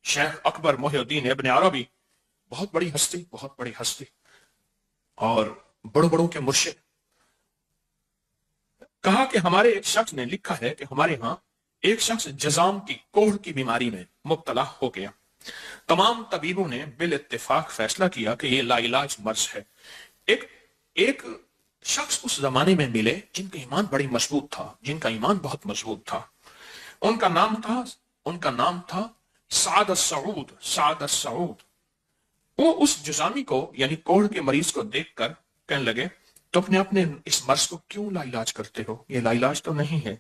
शेख अकबर मोहिउद्दीन इब्न अरबी, बहुत बड़ी हस्ती, बहुत बड़ी हस्ती और बड़ों बड़ों के मुर्शिद, कहा कि हमारे एक शख्स ने लिखा है कि हमारे यहां एक शख्स जजाम की कोढ़ की बीमारी में मुब्तला हो गया। तमाम तबीबों ने बिल इत्तेफाक फैसला किया कि यह लाइलाज मर्ज है। एक एक शख्स उस जमाने में मिले जिनका ईमान बड़ी मजबूत था, जिनका ईमान बहुत मजबूत था। उनका नाम था साद सऊद, साद सऊद। वो उस जुजामी को यानी कोढ़ के मरीज को देखकर कहने लगे, तो अपने इस मर्ज को क्यों लाइलाज करते हो, ये लाइलाज तो नहीं है।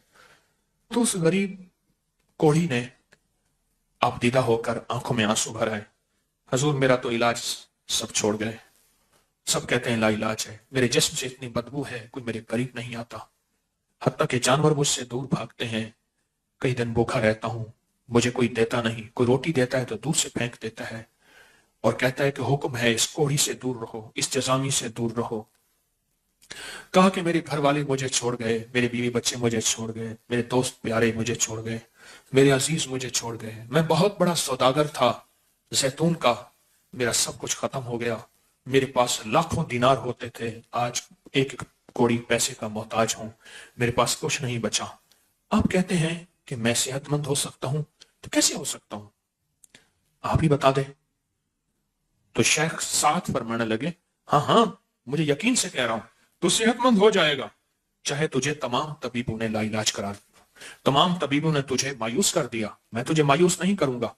तो उस गरीब कोढ़ी ने आपदीदा होकर आंखों में आंसू भर आए, हजूर मेरा तो इलाज सब छोड़ गए, सब कहते हैं लाइलाज है, मेरे जिस्म से इतनी बदबू है कोई मेरे करीब नहीं आता, हत्ता के जानवर मुझसे दूर भागते हैं, कई दिन भूखा रहता हूं, मुझे कोई देता नहीं, कोई रोटी देता है तो दूर से फेंक देता है और कहता है कि हुक्म है इस कोढ़ी से दूर रहो, इस जजामी से दूर रहो। कहा कि मेरे घर वाले मुझे छोड़ गए, मेरे बीवी बच्चे मुझे छोड़ गए, मेरे दोस्त प्यारे मुझे छोड़ गए, मेरे अजीज मुझे छोड़ गए, मैं बहुत बड़ा सौदागर था जैतून का, मेरा सब कुछ खत्म हो गया, मेरे पास लाखों दिनार होते थे, आज एक एक कौड़ी पैसे का मोहताज हूं, मेरे पास कुछ नहीं बचा। आप कहते हैं कि मैं सेहतमंद हो सकता हूं, तो कैसे हो सकता हूं, आप ही बता दे। तो शेख साथ फरमाने लगे, हाँ हाँ मुझे यकीन से कह रहा हूं तू सेहतमंद हो जाएगा, चाहे तुझे तमाम तबीबों ने लाइलाज करा दिया, तमाम तबीबों ने तुझे मायूस कर दिया, मैं तुझे मायूस नहीं करूंगा।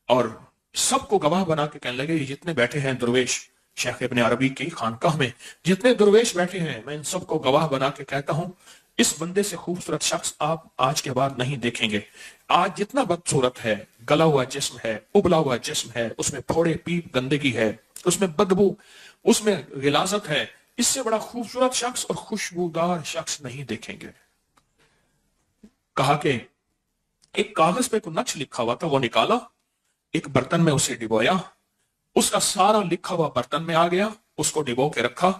और सबको गवाह बना के कहने लगे, ये जितने बैठे हैं दुर्वेश शेख इब्न अरबी की खानकाह में, जितने दुर्वेश बैठे हैं, मैं इन सबको गवाह बना के कहता हूं इस बंदे से खूबसूरत शख्स आप आज के बाद नहीं देखेंगे। आज जितना बदसूरत है, गला हुआ जिस्म है, उबला हुआ जिस्म है, उसमें फोड़े पीप गंदगी है, उसमें बदबू, उसमें गिलाजत है, इससे बड़ा खूबसूरत शख्स और खुशबूदार शख्स नहीं देखेंगे। कहा कि एक कागज पे कोई नक्श लिखा हुआ था, वो निकाला, एक बर्तन में उसे डिबोया, उसका सारा लिखा हुआ बर्तन में आ गया, उसको डिबो के रखा,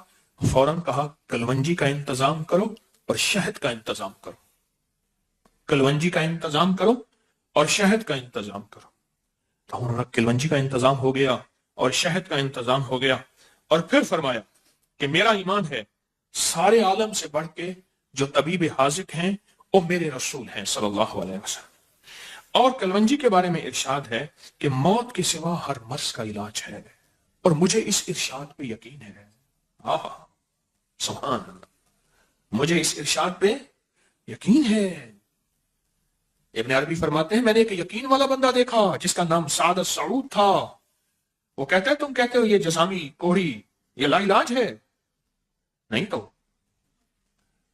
फौरन कहा कलवंजी का इंतजाम करो और शहद का इंतजाम करो, कलवंजी का इंतजाम करो और शहद का इंतजाम करो। तो उन्होंने कलवंजी का इंतजाम हो गया और शहद का इंतजाम हो गया। और फिर फरमाया कि मेरा ईमान है सारे आलम से बढ़ के जो तबीब हाजिक हैं वो मेरे रसूल हैं सल्लल्लाहु अलैहि वसल्लम। और कलवंजी के बारे में इरशाद है कि मौत के सिवा हर मर्ज का इलाज है, और मुझे इस इरशाद पे यकीन है। आहा सुभान अल्लाह, मुझे इस इरशाद पे यकीन है। इब्न अरबी फरमाते हैं मैंने एक यकीन वाला बंदा देखा जिसका नाम साद सऊद था। वो कहता है तुम कहते हो ये जसामी कोढ़ी ये लाइलाज है, नहीं तो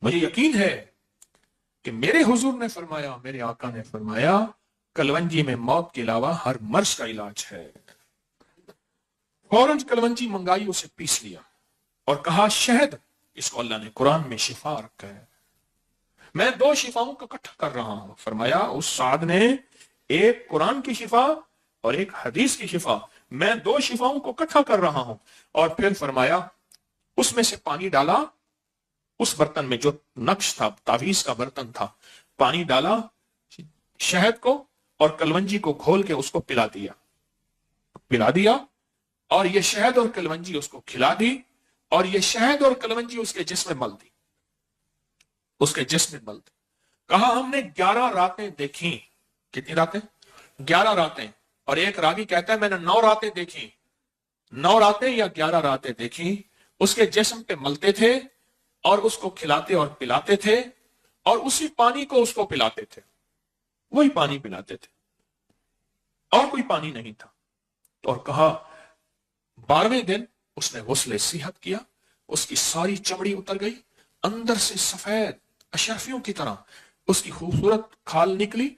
मुझे यकीन है कि मेरे हुजूर ने फरमाया, मेरे आका ने फरमाया कलवंजी में मौत के अलावा हर मर्ज का इलाज है। फौरन कलवंजी मंगाई, उसे पीस लिया और कहा शहद, इसको अल्लाह ने कुरान में शिफा रखा है, मैं दो शिफाओं को इकट्ठा कर रहा हूं। फरमाया उस साद ने एक कुरान की शिफा और एक हदीस की शिफा, मैं दो शिफाओं को इकट्ठा कर रहा हूं। और फिर फरमाया उसमें से पानी डाला, उस बर्तन में जो नक्श था, तावीज का बर्तन था, पानी डाला, शहद को और कलवंजी को घोल के उसको पिला दिया और ये शहद और कलवंजी उसको खिला दी और ये शहद और कलवंजी उसके जिस्म में मल दी, उसके जिस्म में मल दी। कहा हमने 11 रातें देखी। कितनी रातें? 11 रातें। और एक रावी कहता है मैंने 9 रातें देखी, 9 रातें या 11 रातें देखी। उसके जिस्म पे मलते थे और उसको खिलाते और पिलाते थे और उसी पानी को उसको पिलाते थे, वही पानी पिलाते थे और कोई पानी नहीं था। और कहा 12वें दिन उसने गुस्ले सेहत किया, उसकी सारी चमड़ी उतर गई, अंदर से सफेद अशरफियों की तरह उसकी खूबसूरत खाल निकली,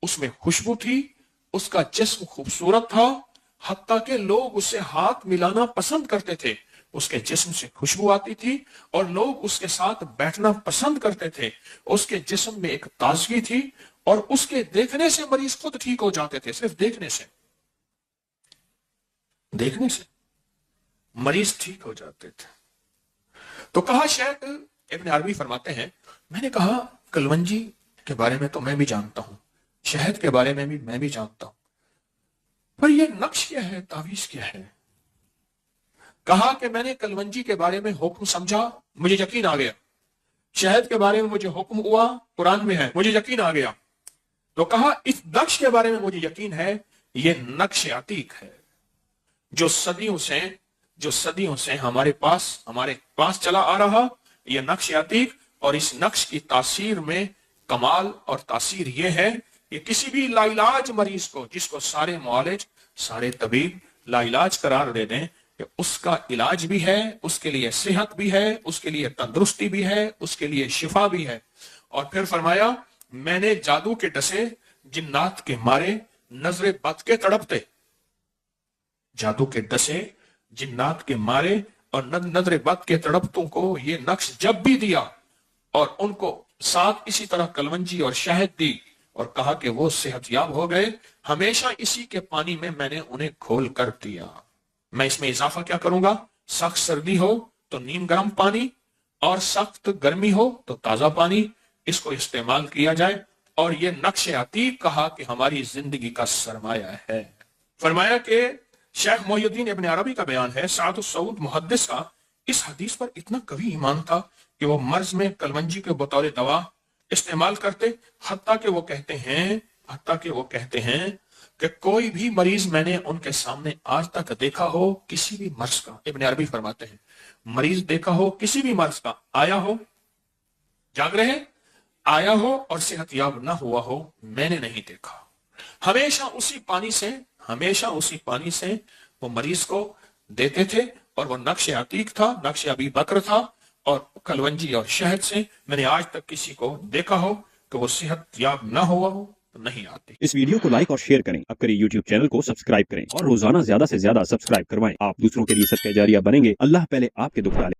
उसमें खुशबू थी, उसका जिस्म खूबसूरत था, हत्ता के लोग उससे हाथ मिलाना पसंद करते थे, उसके जिस्म से खुशबू आती थी और लोग उसके साथ बैठना पसंद करते थे। उसके जिस्म में एक ताजगी थी और उसके देखने से मरीज खुद ठीक हो जाते थे, सिर्फ देखने से मरीज ठीक हो जाते थे। तो कहा शेख इब्न अरबी फरमाते हैं मैंने कहा कलवंजी के बारे में तो मैं भी जानता हूं, शहद के बारे में भी मैं भी जानता हूं, पर یہ نقش کیا ہے، تعویذ کیا ہے؟ کہا کہ میں نے کلونجی کے بارے میں حکم سمجھا، مجھے یقین آ گیا. شہد کے بارے میں مجھے حکم ہوا، قرآن میں ہے، مجھے یقین آ گیا. تو کہا اس نقش کے بارے میں مجھے یقین ہے، یہ نقش عتیق ہے جو صدیوں سے ہمارے پاس چلا آ رہا. یہ نقش عتیق، اور اس نقش کی تاثیر میں کمال اور تاثیر یہ ہے کہ کسی بھی لا علاج مریض کو، جس کو سارے معالج، سارے طبیب لا علاج قرار دے دیں، کہ اس کا علاج بھی ہے، اس کے لیے صحت بھی ہے، اس کے لیے تندرستی بھی ہے، اس کے لیے شفا بھی ہے. اور پھر فرمایا میں نے جادو کے ڈسے جنات کے مارے نظر بد کے تڑپتے. جادو کے ڈسے جنات کے مارے اور نظر بد کے تڑپتوں کو یہ نقش جب بھی دیا، اور ان کو ساتھ اسی طرح کلونجی اور شہد دی، اور کہا کہ وہ صحت یاب ہو گئے. ہمیشہ اسی کے پانی میں نے انہیں کھول کر دیا. میں اس میں اضافہ کیا کروں گا؟ سخت سردی ہو تو نیم گرم پانی، اور سخت گرمی ہو تو تازہ پانی، اس کو استعمال کیا جائے. اور یہ نقش عتیق کہا کہ ہماری زندگی کا سرمایہ ہے. فرمایا کہ شیخ محی الدین ابن عربی کا بیان ہے، سعد السعود محدث کا اس حدیث پر اتنا قوی ایمان تھا کہ وہ مرض میں کلونجی کے بطور دوا استعمال کرتے، حتیٰ کہ وہ کہتے ہیں کہ کوئی بھی مریض میں نے ان کے سامنے آج تک دیکھا ہو کسی بھی مرض کا، ابن عربی فرماتے ہیں مریض دیکھا ہو کسی بھی مرض کا، آیا ہو جاگ رہے آیا ہو اور صحت یاب نہ ہوا ہو، میں نے نہیں دیکھا. ہمیشہ اسی پانی سے وہ مریض کو دیتے تھے، اور وہ نقش عتیق تھا، نقش ابی بکر تھا. اور کلونجی اور شہد سے میں نے آج تک کسی کو دیکھا ہو کہ وہ صحت یاب نہ ہوا ہو تو نہیں آتی. اس ویڈیو کو لائک اور شیئر کریں. اب کریں یوٹیوب چینل کو سبسکرائب کریں اور روزانہ زیادہ سے زیادہ سبسکرائب کروائیں. آپ دوسروں کے لیے صدقہ جاریہ بنیں گے. اللہ پہلے آپ کے دکھ ڈالے.